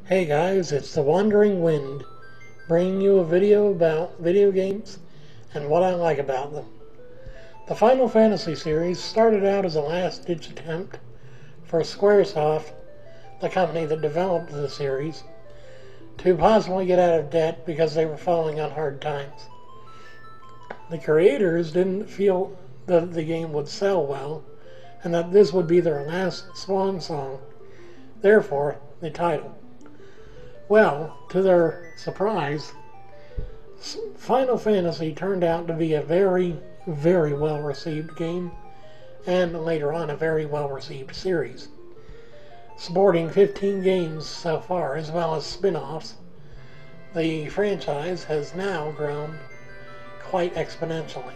Hey guys, it's the Wandering Wind, bringing you a video about video games and what I like about them. The Final Fantasy series started out as a last-ditch attempt for Squaresoft, the company that developed the series, to possibly get out of debt because they were falling on hard times. The creators didn't feel that the game would sell well and that this would be their last swan song, therefore the title. Well, to their surprise, Final Fantasy turned out to be a very, very well received game, and later on a very well received series. Sporting 15 games so far, as well as spin offs, the franchise has now grown quite exponentially.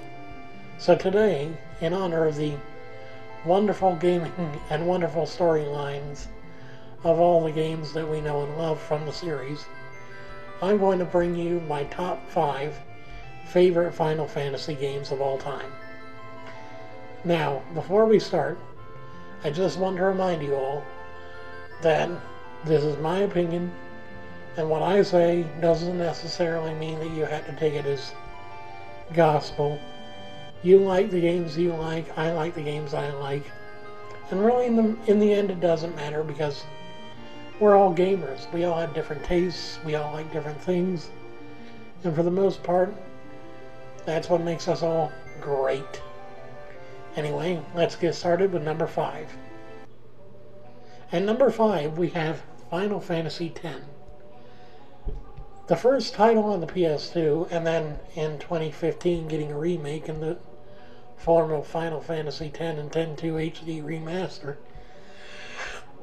So today, in honor of the wonderful gaming and wonderful storylines of all the games that we know and love from the series, I'm going to bring you my top 5 favorite Final Fantasy games of all time. Now, before we start, I just want to remind you all that this is my opinion, and what I say doesn't necessarily mean that you have to take it as gospel. You like the games you like, I like the games I like, and really in the end it doesn't matter because we're all gamers. We all have different tastes. We all like different things. And for the most part, that's what makes us all great. Anyway, let's get started with number 5. At number 5, we have Final Fantasy X. The first title on the PS2, and then in 2015 getting a remake in the form of Final Fantasy X and X-2 HD Remaster.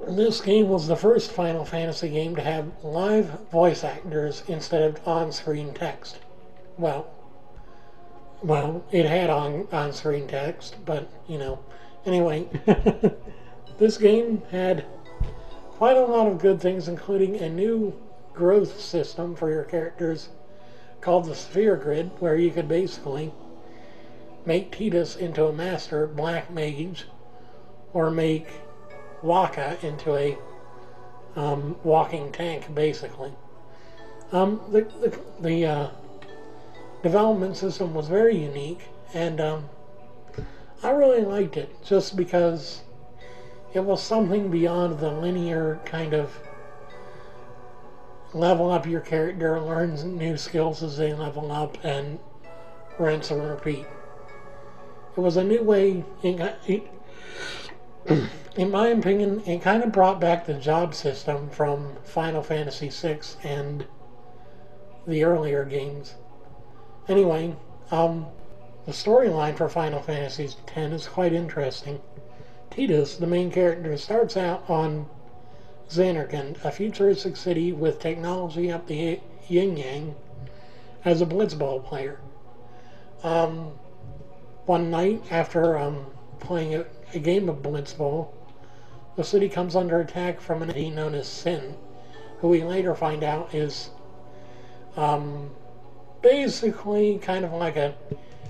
This game was the first Final Fantasy game to have live voice actors instead of on-screen text. Well, it had on-screen text, but, Anyway, this game had quite a lot of good things, including a new growth system for your characters called the Sphere Grid, where you could basically make Tidus into a master black mage, or make Waka into a walking tank, basically. The development system was very unique, and I really liked it, just because it was something beyond the linear kind of level up your character, learn new skills as they level up, and rinse and repeat. It was a new way. In my opinion, it kind of brought back the job system from Final Fantasy VI and the earlier games. Anyway, the storyline for Final Fantasy X is quite interesting. Tidus, the main character, starts out on Xanarkand, a futuristic city with technology up the yin-yang, as a blitzball player. One night, after playing a game of blitzball, the city comes under attack from an entity known as Sin, who we later find out is basically kind of like a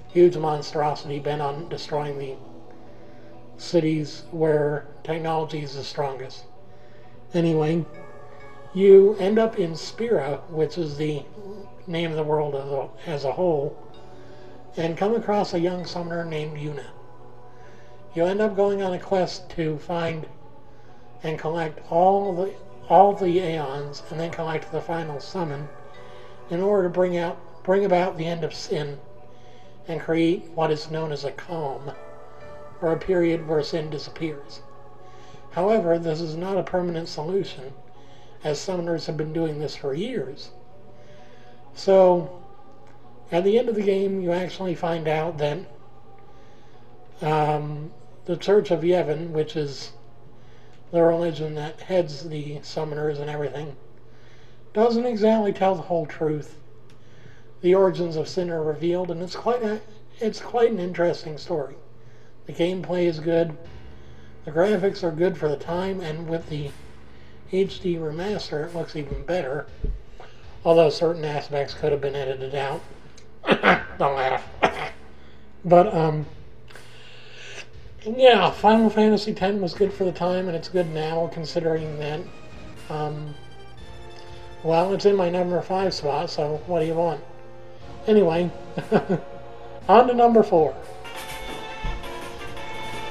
huge monstrosity bent on destroying the cities where technology is the strongest. Anyway, you end up in Spira, which is the name of the world as a whole, and come across a young summoner named Yuna. You end up going on a quest to find and collect all the Aeons, and then collect the final summon in order to bring about the end of Sin and create what is known as a calm, or a period where Sin disappears. However, this is not a permanent solution, as summoners have been doing this for years. So, at the end of the game, you actually find out that the Church of VIII, which is the religion that heads the summoners and everything, doesn't exactly tell the whole truth. The origins of Sin are revealed, and it's quite an interesting story. The gameplay is good, the graphics are good for the time, and with the HD remaster it looks even better, although certain aspects could have been edited out. Don't laugh. But, yeah, Final Fantasy X was good for the time, and it's good now, considering that Well, it's in my number 5 spot, so what do you want? Anyway, on to number 4.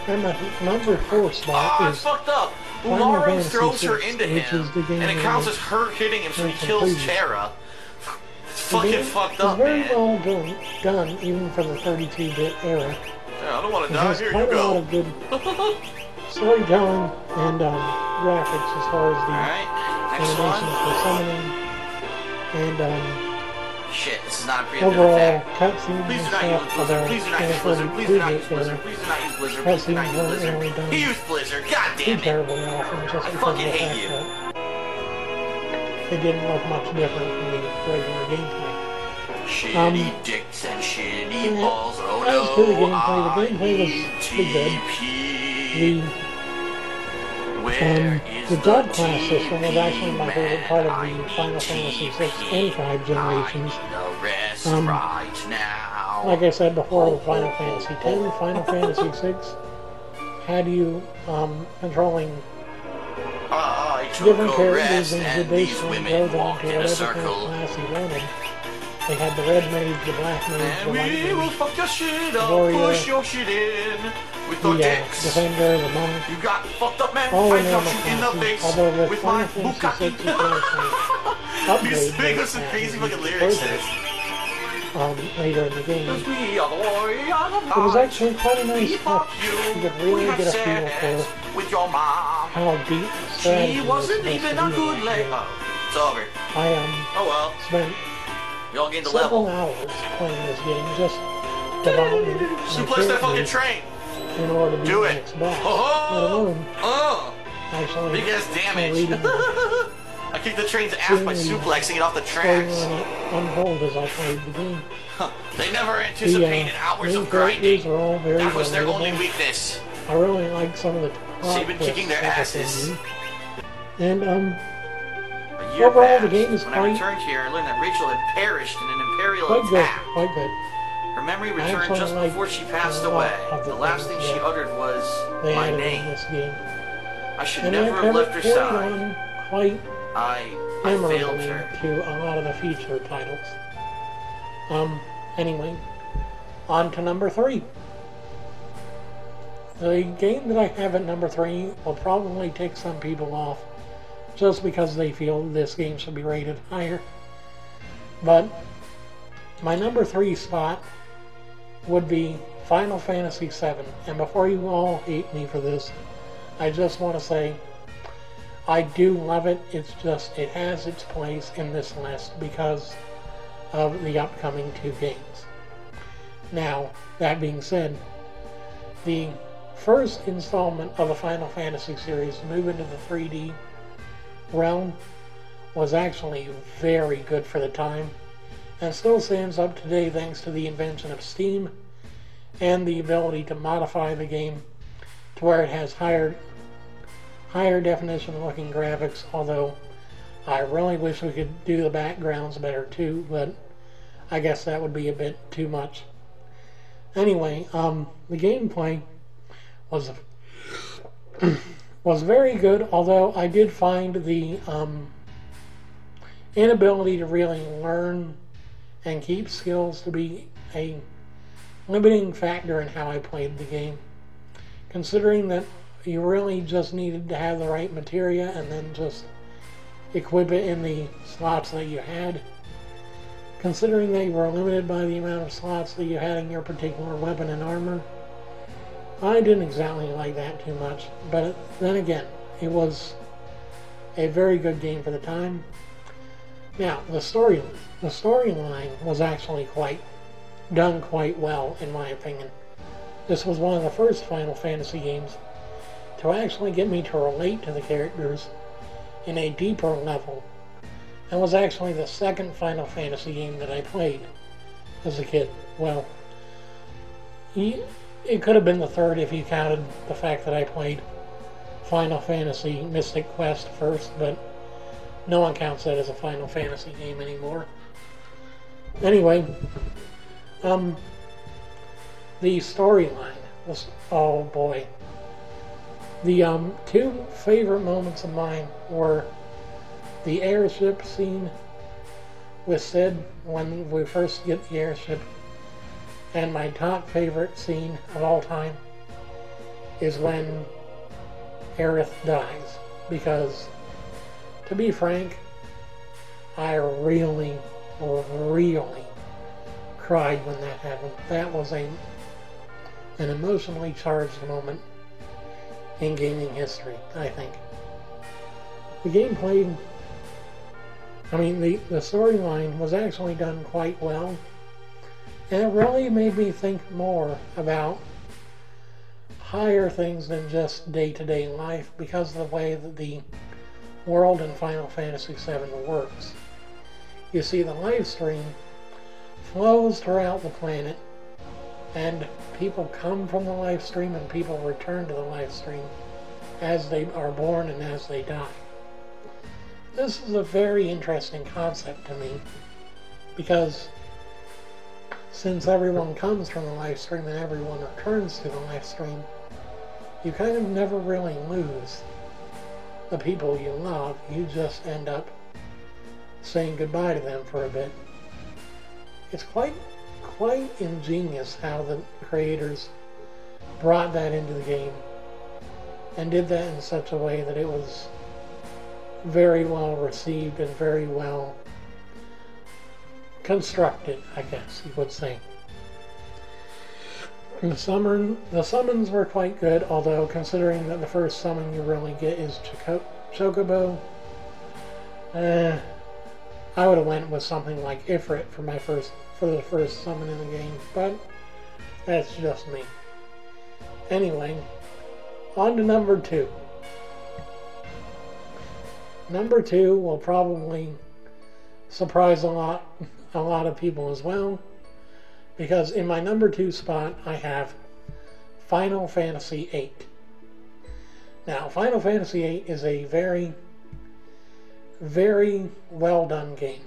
And my number 4 spot is fucked up. Final Laura Fantasy throws her VI, into which him, is the game and it counts as her hitting him, so he kills Terra. It's fucking fucked up, man. It's very well done, even for the 32-bit era. Yeah, I don't want to die. Here you quite a lot go. of good storytelling and graphics as far as the animations for summoning and shit, this is not a preemptive overall attack. cutscenes Please and do not stuff. use Blizzard. Please do not use Blizzard. Please do not use Blizzard. Please do not use Blizzard. Please do not use Blizzard. He used Blizzard. God Too damn it. terribly often, just I because fucking of the hate fact you. that it didn't look much different from the regular gameplay. Shitty dicks and shitty balls. Oh as no. to the gameplay was pretty good. The job class system was actually my favorite part of the Final Fantasy VI and 5 generations. Like I said before with Final Fantasy X, Final Fantasy VI had you controlling different characters and you basically grow them into whatever kind of class you wanted. They had the red mage, the black mage, the white mage, the warrior, the defender, the monk. You got fucked up, man. All I in got you in the face although with my Fantasy bukkake. These big some crazy fucking lyrics. Later in the game. We are the warriors. It was actually quite a nice touch. You could really get a feel for with your mom. how deep strategy She wasn't even a good lady. Oh, it's over. I oh well. Spent we all gained the several level. hours playing this game, just developing suplex that fucking train. In order to do the it. next boss. Oh, let alone actually big ass damage. I kicked the train's ass by suplexing it off the tracks. Unfold as I played the game. They never anticipated hours of grinding. That was their only weakness. I really like some of the So you've been kicking their asses. And overall the game is when I returned here, I learned that Rachel had perished in an imperial attack. Quite good. Her memory returned just before she passed away. The last thing she uttered was my name. I should never have left her side. I failed her. To a lot of the feature titles. Anyway, on to number 3. The game that I have at number 3 will probably tick some people off just because they feel this game should be rated higher. But my number 3 spot would be Final Fantasy VII. And before you all hate me for this, I just want to say I do love it. It's just, it has its place in this list because of the upcoming 2 games. Now, that being said, the first installment of the Final Fantasy series, move into the 3D realm, was actually very good for the time and still stands up today thanks to the invention of Steam and the ability to modify the game to where it has higher definition looking graphics, although I really wish we could do the backgrounds better too, but I guess that would be a bit too much. Anyway, the gameplay was very good, although I did find the inability to really learn and keep skills to be a limiting factor in how I played the game, considering that you really just needed to have the right materia and then just equip it in the slots that you had. Considering that you were limited by the amount of slots that you had in your particular weapon and armor, I didn't exactly like that too much, but then again, it was a very good game for the time. Now, the storyline was actually done quite well, in my opinion. This was one of the first Final Fantasy games to actually get me to relate to the characters in a deeper level, and was actually the second Final Fantasy game that I played as a kid. Well, it could have been the third if you counted the fact that I played Final Fantasy Mystic Quest first, but no one counts that as a Final Fantasy game anymore. Anyway, the storyline was, oh boy. The 2 favorite moments of mine were the airship scene with Sid when we first get the airship, and my top favorite scene of all time is when Aerith dies, because to be frank, I really cried when that happened. That was an emotionally charged moment in gaming history, I think. The gameplay, I mean, the storyline was actually done quite well, and it really made me think more about higher things than just day-to-day life because of the way that the world in Final Fantasy VII works. You see, the live stream flows throughout the planet, and people come from the live stream and people return to the live stream as they are born and as they die. This is a very interesting concept to me, because since everyone comes from the live stream and everyone returns to the live stream, you kind of never really lose the people you love. You just end up saying goodbye to them for a bit. It's quite ingenious how the creators brought that into the game and did that in such a way that it was very well received and very well constructed, I guess you would say. The summons were quite good, although considering that the first summon you really get is Chocobo, I would have went with something like Ifrit for the first summon in the game, but that's just me. Anyway, on to number 2. Number 2 will probably surprise a lot of people as well, because in my number 2 spot I have Final Fantasy VIII. Now, Final Fantasy VIII is a very, very well done game.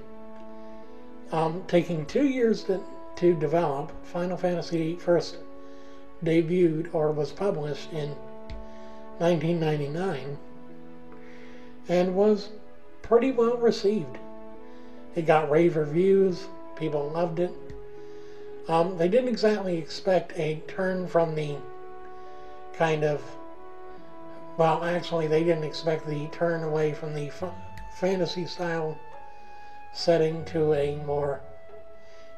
Taking 2 years to develop, Final Fantasy VIII first debuted or was published in 1999 and was pretty well received. It got rave reviews, people loved it. They didn't exactly expect a turn from the kind of, well, actually they didn't expect the turn away from the fantasy style setting to a more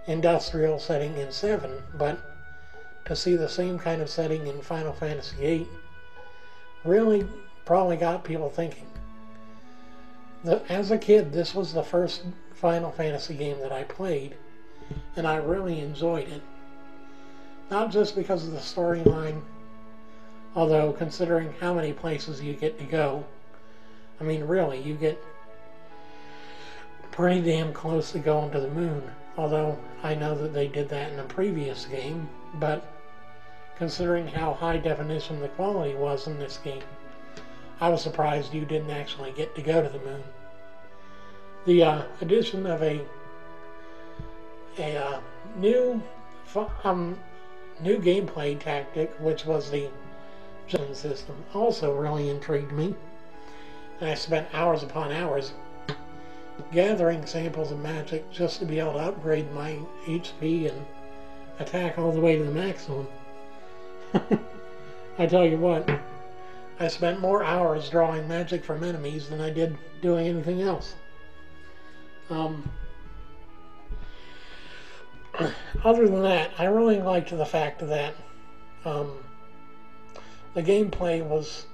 industrial setting in 7, but to see the same kind of setting in Final Fantasy VIII really probably got people thinking. As a kid, this was the first Final Fantasy game that I played, and I really enjoyed it. Not just because of the storyline, although considering how many places you get to go, I mean really, you get pretty damn close to going to the moon, although I know that they did that in a previous game, but considering how high definition the quality was in this game, I was surprised you didn't actually get to go to the moon. The addition of a new gameplay tactic, which was the system, also really intrigued me, and I spent hours upon hours gathering samples of magic just to be able to upgrade my HP and attack all the way to the maximum. I tell you what, I spent more hours drawing magic from enemies than I did doing anything else. Other than that, I really liked the fact that the gameplay was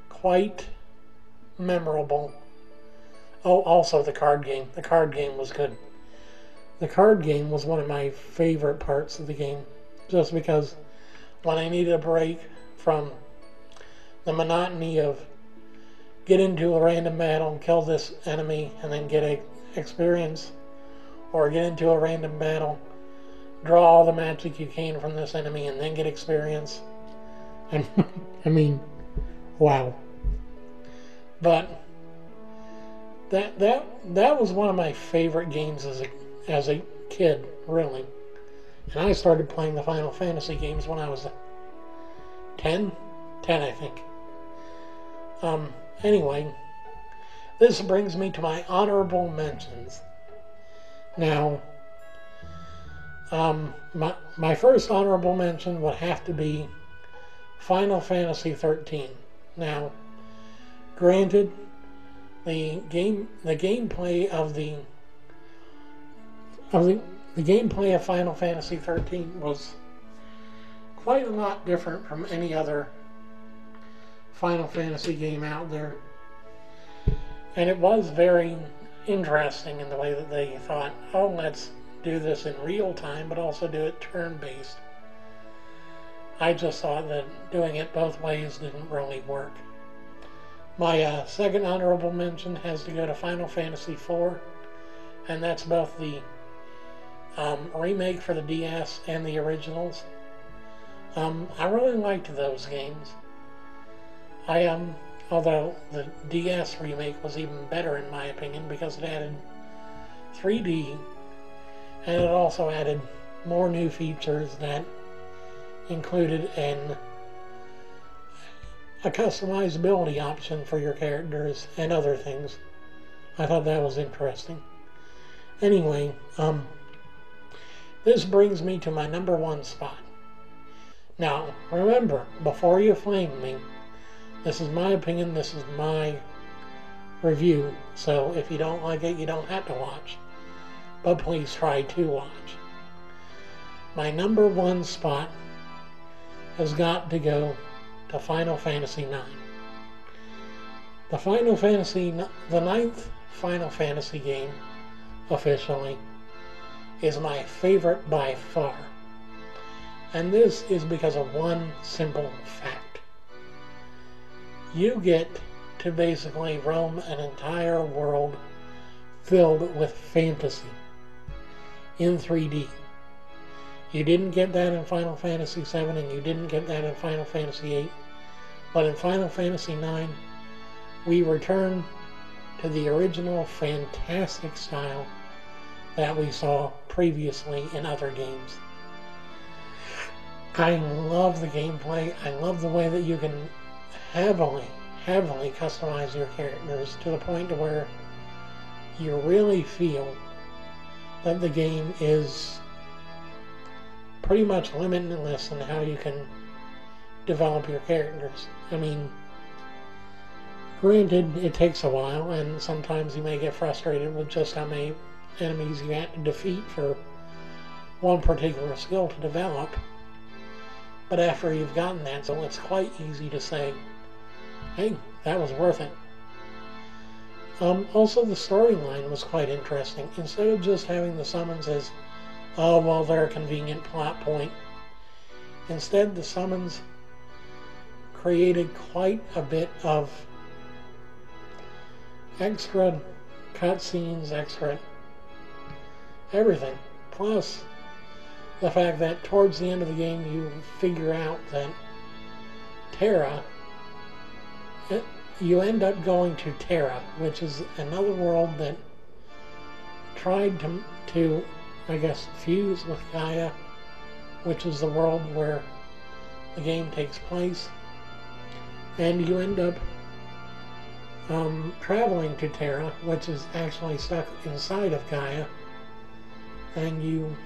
quite memorable. Oh, also the card game. The card game was good. The card game was one of my favorite parts of the game, just because when I needed a break from the monotony of get into a random battle, kill this enemy, and then get a experience, or get into a random battle, draw all the magic you can from this enemy, and then get experience. And I mean, wow. But that was one of my favorite games as a kid, really. And I started playing the Final Fantasy games when I was 10 I think. Anyway, this brings me to my honorable mentions. Now, my first honorable mention would have to be Final Fantasy XIII. Now, granted, the gameplay of Final Fantasy XIII was quite a lot different from any other Final Fantasy game out there. And it was very interesting in the way that they thought, oh, let's do this in real time, but also do it turn-based. I just thought that doing it both ways didn't really work. My second honorable mention has to go to Final Fantasy IV, and that's both the remake for the DS and the originals. I really liked those games. Although the DS remake was even better in my opinion because it added 3D and it also added more new features that included a customizability option for your characters and other things. I thought that was interesting. Anyway, this brings me to my number one spot. Now, remember, before you flame me, this is my opinion, this is my review, so if you don't like it, you don't have to watch. But please try to watch. My number one spot has got to go to Final Fantasy IX. The ninth Final Fantasy game, officially, is my favorite by far. And this is because of one simple fact. You get to basically roam an entire world filled with fantasy in 3D. You didn't get that in Final Fantasy VII and you didn't get that in Final Fantasy VIII. But in Final Fantasy IX, we return to the original fantastic style that we saw previously in other games. I love the gameplay. I love the way that you can heavily customize your characters to the point to where you really feel that the game is pretty much limitless in how you can develop your characters. I mean, granted, it takes a while, and sometimes you may get frustrated with just how many enemies you have to defeat for one particular skill to develop. But after you've gotten that, so it's quite easy to say, hey, that was worth it. Also, the storyline was quite interesting. Instead of just having the summons as, oh, well, they're a convenient plot point, instead the summons created quite a bit of extra cutscenes, extra everything. Plus, the fact that towards the end of the game you figure out that Terra, you end up going to Terra, which is another world that tried to I guess, fuse with Gaia, which is the world where the game takes place. And you end up traveling to Terra, which is actually stuck inside of Gaia, and you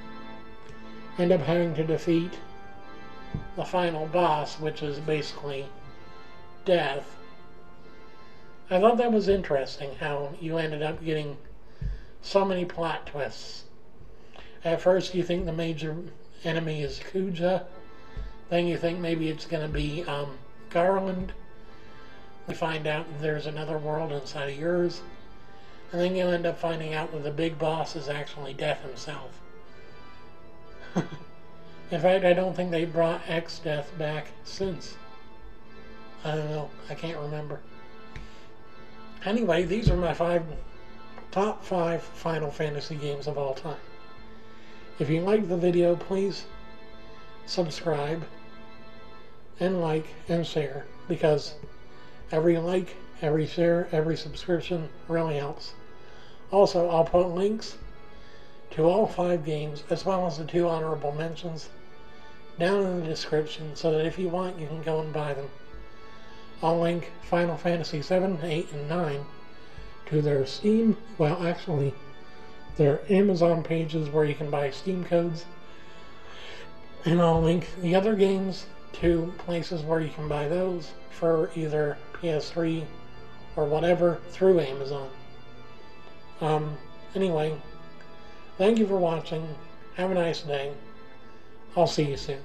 end up having to defeat the final boss, which is basically death. I thought that was interesting, how you ended up getting so many plot twists. At first you think the major enemy is Kuja, then you think maybe it's going to be Garland. We find out that there's another world inside of yours, and then you end up finding out that the big boss is actually Death himself. In fact, I don't think they brought X-Death back since. I don't know, I can't remember. Anyway, these are my top 5 Final Fantasy games of all time. If you liked the video, please subscribe and like and share, because every like, every share, every subscription really helps. Also, I'll put links to all 5 games, as well as the 2 honorable mentions, down in the description, so that if you want, you can go and buy them. I'll link Final Fantasy VII, 8, and 9 to their Steam, well actually their Amazon pages where you can buy Steam codes, and I'll link the other games to places where you can buy those for either PS3 or whatever through Amazon. Anyway, thank you for watching. Have a nice day. I'll see you soon.